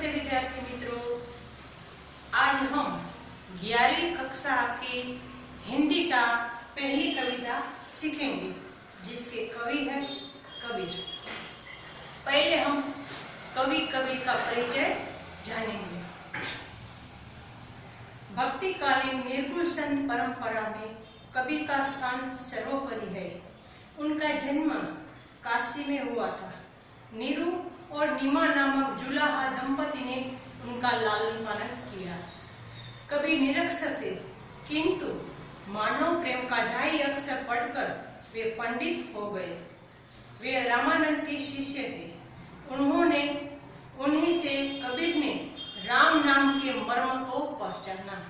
नमस्ते विद्यार्थी मित्रों, आज हम 11वीं कक्षा की हिंदी का पहली कविता सीखेंगे जिसके कवि है कबीर। पहले हम कवि का परिचय जानेंगे। भक्तिकालीन निर्गुण संत परंपरा में कबीर का स्थान सर्वोपरि है। उनका जन्म काशी में हुआ था। नीरू और नीमा नामक जुलाहा दंपति ने उनका लालन पालन किया। कबीर निरक्षर थे, किंतु मानव प्रेम का 2.5 अक्षर पढ़कर वे पंडित हो गए। वे रामानंद के शिष्य थे। उन्हीं से कबीर ने राम नाम के मर्म को पहचाना।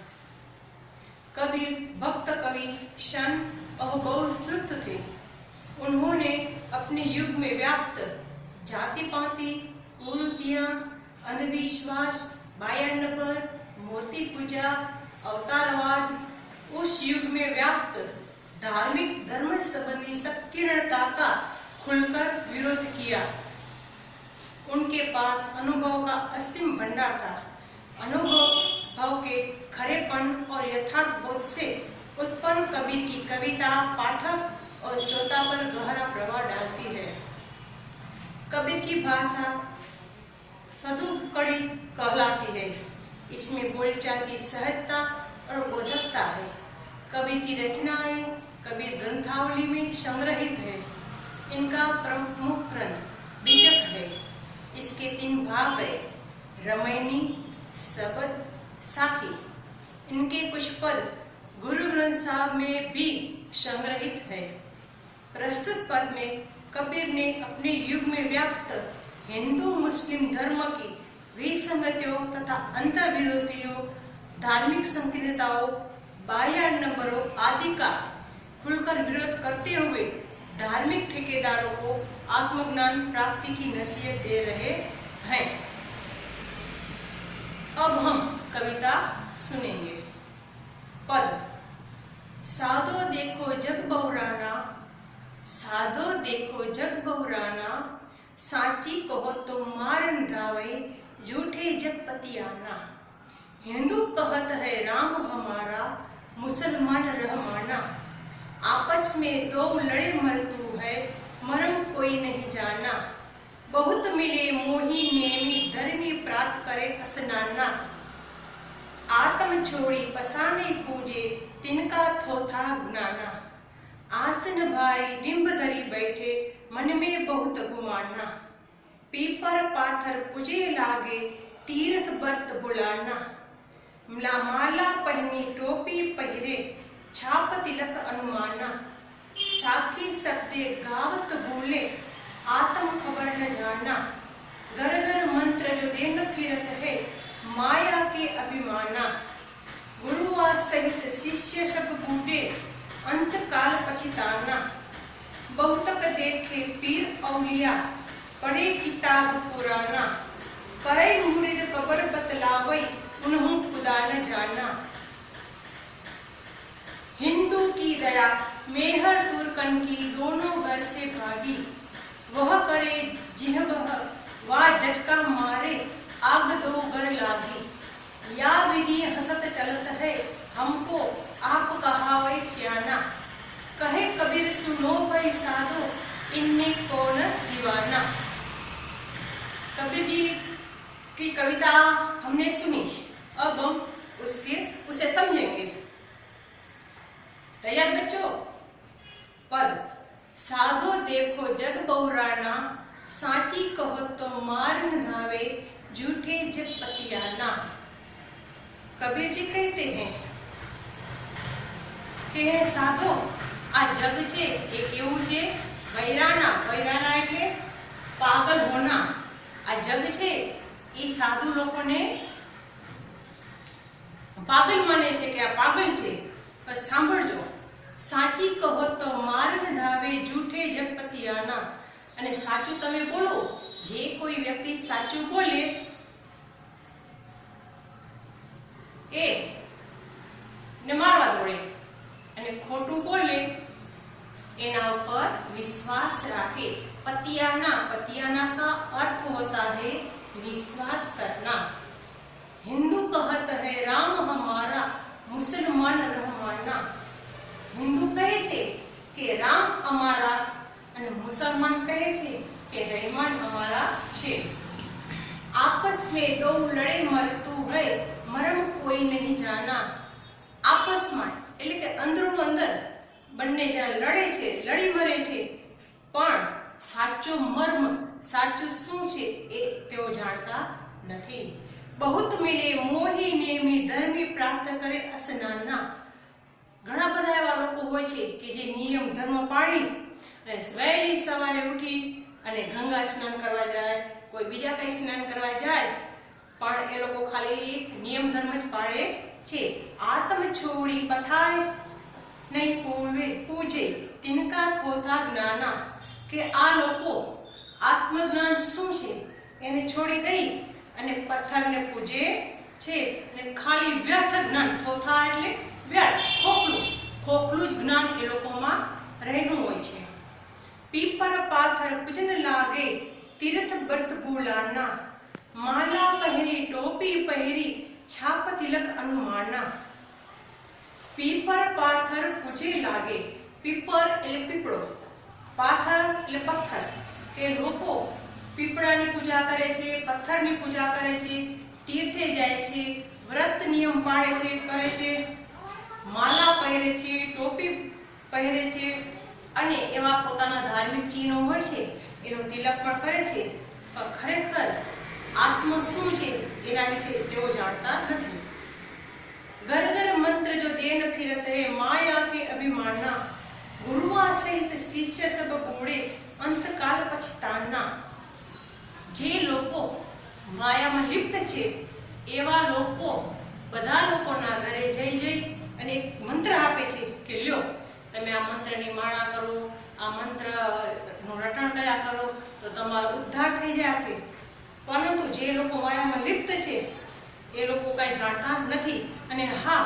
कबीर भक्त कवि, संत और बहुश्रुत थे। उन्होंने अपने युग में व्याप्त जाति पाति, कुरीतियां, अंधविश्वास, बायाडंबर, मूर्ति पूजा, अवतारवाद, उस युग में व्याप्त धार्मिक धर्म संबंधी संकीर्णता का खुलकर विरोध किया। उनके पास अनुभव का असीम भंडार था। अनुभव के खरेपन और यथार्थ बोध से उत्पन्न कवि की कविता पाठक और श्रोता पर गहरा प्रभाव डालती है। कबीर की भाषा सदुपकड़ी कहलाती है। इसमें बोलचाल की सहजता और बोधकता है। कबीर की रचनाएं कबीर ग्रंथावली में संग्रहित है। इनका प्रमुख ग्रंथ बीजक है। इसके 3 भाग है, रामायणी, शबद, साखी। इनके कुछ पद गुरु ग्रंथ साहब में भी संग्रहित है। प्रस्तुत पद में कबीर ने अपने युग में व्याप्त हिंदू मुस्लिम धर्म की विसंगतियों तथा अंतर विरोधियों, धार्मिक संकीर्णताओं, बायाडंबरों आदि का खुलकर विरोध करते हुए धार्मिक ठेकेदारों को आत्मज्ञान प्राप्ति की नसीहत दे रहे हैं। अब हम कविता सुनेंगे। पद: साधो देखो जग बहुराना, साधो देखो जग बहुराना, साची कहो तो मार निधावे, झूठे जग पतियाना। हिंदू कहत है राम हमारा, मुसलमान रहमाना। आपस में 2 लड़े मरतू है, मरम कोई नहीं जाना। बहुत मिले मोही नेमी, धर्मी प्रात करे असनाना। आत्म छोड़ी पसाने पूजे, तिनका थोथा गुनाना। आसन भारी डिंब धरी बैठे, मन में बहुत गुमाना। पीपर पाथर पूजे लागे, तीर्थ व्रत बुलाना। माला पहनी टोपी पहिरे, छाप तिलक अनुमाना। साखी शब्दे गावत भूले, आत्म खबर न जाना। घर घर मंत्र जो देन फिरत है, माया के अभिमाना। गुरुआ सहित शिष्य सब बूढ़े, अंत काल पछिताना। बहुतक देखे पीर औलिया, पढ़े किताब पुराना। करे मुरीद कबर बतलावई, उन्हों खुदा न जाना। हिंदू की दया मेहर तुर्कन की, दोनों घर से भागी। वह करे जिह वह झटका मारे, आग 2 घर लागी। या विधि हसत चलत है, हमको आप कहावे सियाना। कहे कबीर सुनो भाई साधो, इनमें कौन दीवाना। कबीर जी की कविता हमने सुनी। अब हम उसे समझेंगे। तैयार बच्चों? पद: साधो देखो जग बहुराना, साची कहो तो मार न धावे, झूठे जग पतियाना। कबीर जी कहते हैं કે સાધો આ જગ છે એ કેવું છે? વૈરાના એટલે પાગલ હોના। આ જગ છે એ સાધુ લોકોને પાગલ માને છે કે આ પાગલ છે। પણ સાંભળજો, સાચી કહો તો માર ન ધાવે, झूठे जग पतियाना। અને સાચું તમે બોલો, જે કોઈ વ્યક્તિ સાચું બોલે એ ને મારવા દોડે, અને खोटू बोले एना ऊपर विश्वास रखे। पतियाना का अर्थ होता है विश्वास करना। हिंदू कहत है राम हमारा, मुसलमान रहमाना। हिंदू कहे छे के राम अमारा અને મુસલમાન કહે છે કે રહેમાન અમારા છે। आपस में दो लड़े मरतू है, मरम कोई नहीं जाना। आपसમાં એટલે કે અંદરો અંદર બંને જણા લડે છે, લડી મરે છે, પણ સાચો મર્મ, સાચું શું છે એ તેઓ જાણતા નથી। बहुत मिले मोही नेमी धर्मी प्राप्त करे असनाना। ઘણા બધા એવા લોકો હોય છે કે જે નિયમ ધર્મ પાળી અને વહેલી સવારે ઉઠી અને ગંગા સ્નાન કરવા જાય, કોઈ બીજા કઈ સ્નાન કરવા જાય, પણ એ લોકો ખાલી નિયમ ધર્મ જ પાળે છે। આત્મ છોડી પથાય નહીં પૂજે તિનકા થોતા જ્ઞાના। કે આ લોકો આત્મજ્ઞાન શું છે એને છોડી દઈ અને પથ્થરને પૂજે છે અને ખાલી વ્યર્થ જ્ઞાન, થોથા એટલે વ્યર્થ, ખોખલું જ જ્ઞાન એ લોકોમાં રહેલું હોય છે। પીપર પાથર પૂજન લાગે તીર્થ વ્રત ભૂલાના। માલા પહેરી ટોપી પહેરી છાપ તિલક અનુમાના। પીપર પાથર પૂજે લાગે, પીપર એટલે પીપળો, પાથર એટલે પથ્થર, કે લોકો પીપળાની પૂજા કરે છે, પથ્થરની પૂજા કરે છે, તીર્થે જાય છે, વ્રત નિયમ પાળે છે, કરે છે, માલા પહેરે છે, ટોપી પહેરે છે અને એવા પોતાના ધાર્મિક ચિહ્નો હોય છે એનો તિલક પણ કરે છે, પણ ખરેખર આત્મ શું છે એના વિશે તેઓ જાણતા નથી। घर घर मंत्र जो देन फिरत है, माया के अभिमाना। गुरुआ सहित शिष्य सब बूढ़े, अंतकाल पछताना। जे लोको मायाમાં લિપ્ત છે એવા લોકો બધા લોકોના ઘરે જઈ અને એક મંત્ર આપે છે કે લ્યો તમે આ મંત્રની માળા કરો, આ મંત્રનું રટણ કર્યા કરો તો તમારો ઉદ્ધાર થઈ જશે। પરંતુ જે લોકો માયામાં લિપ્ત છે એ લોકો કાંઈ જાણતા નથી। અને હા,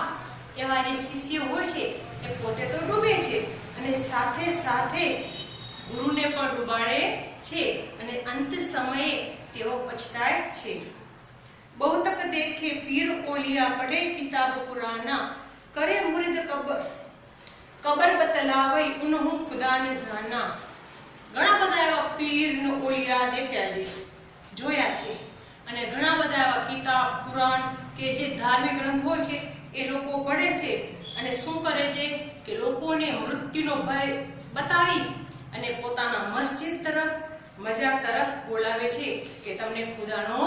એવા જે શિષ્ય હોય છે એ પોતે તો ડૂબે છે અને સાથે સાથે ગુરુને પણ ડૂબાડે છે અને અંત સમયે તેઓ પછતાય છે। बहुतक देखे पीर ओलिया, पढ़े किताब पुराना। करे मुरिद कबर बतलावई उन्हों खुदा न जाना। ઘણા બધા એવા પીર ને ઓલિયા દેખ્યા છે, જોયા છે અને ઘણા બધા એવા કિતાબ પુરાણ કે જે ધાર્મિક ગ્રંથ હોય છે એ લોકો પઢે છે અને શું કરે છે કે લોકોને મૃત્યુનો ભય બતાવી અને પોતાના મસ્જિદ તરફ, મજાર તરફ બોલાવે છે કે તમને ખુદાનો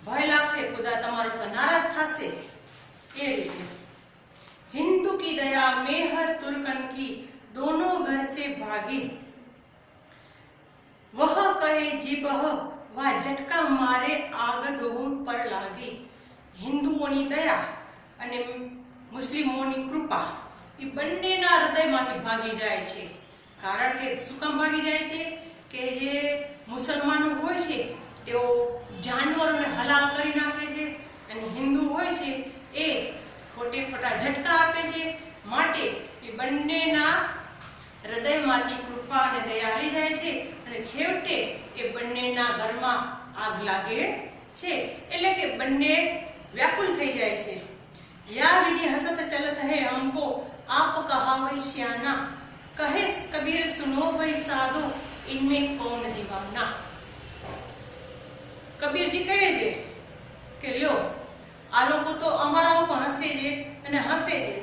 ભય લાગશે, ખુદા તમારા પર નારાજ થશે એ રીતે। हिंदू की दया मेहर तुर्कन की, दोनों घर से भागी। वह कहे जीबह वह झटका मारे आग दोहम पर लागी। हिंदुओनी दया અને મુસ્લિમોની કૃપા એ બંનેના હૃદયમાંથી ભાગી જાય છે। કારણ કે શું કામ ભાગી જાય છે કે જે મુસલમાનો હોય છે તેઓ જાનવરોને હલાલ કરી નાખે છે અને હિન્દુ હોય છે એ ખોટે ખોટા ઝટકા આપે છે, માટે એ બંનેના હૃદયમાંથી કૃપા અને દયા આવી જાય છે અને છેવટે એ બંનેના ઘરમાં આગ લાગે છે, એટલે કે બંને व्याकुल થઈ જાય છે। या विधि हसत चलत है हमको, आप कहावै श्याना। कहे कबीर सुनो भाई साधो, इनमें कौन दीवाना। कबीर जी કહે છે કે લ્યો આ લોકો તો અમારા ઉપર હસે છે અને હસે છે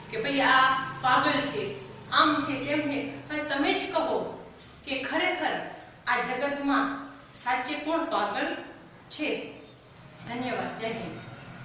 કે ભાઈ આ પાગલ છે, આમ છે, તેમ છે। હવે તમે જ કહો કે ખરેખર આ જગતમાં સાચે કોણ પાગલ છે। ધન્યવાદ। જય હિન્દ।